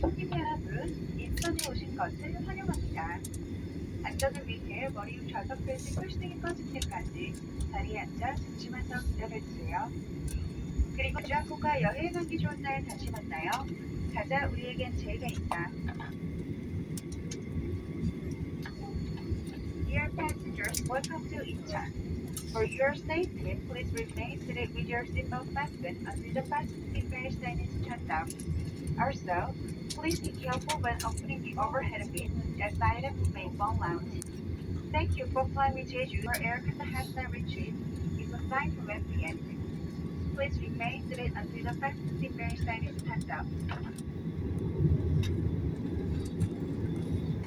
손님 여러분, 인천에 오신 것을 환영합니다. 안전을 위해 머리 위 좌석 벨트 폴싱이 꺼질 때까지 자리에 앉아 잠시만 더 기다려주세요. 그리고 주항공과 여행하기 좋은 날 다시 만나요. 가자, 우리에겐 제의가 있다. Dear passengers, welcome to Incheon. For your safety, please remain seated with your seatbelt fastened until the fasten seatbelt sign is turned up. Also, please be careful when opening the overhead bin as items may fall out. Thank you for flying with Jeju, where aircraft has not retrieved is a sign from FBN. Please remain seated until the fasten seatbelt sign is turned up.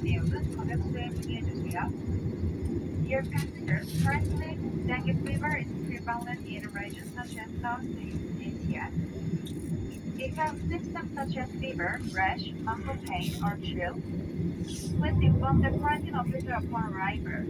내용은 검역소에 문의해주세요. Dear passengers, currently dengue fever is prevalent in regions such as Southeast Asia. If you have symptoms such as fever, rash, muscle pain, or chill, please inform the quarantine officer upon arrival.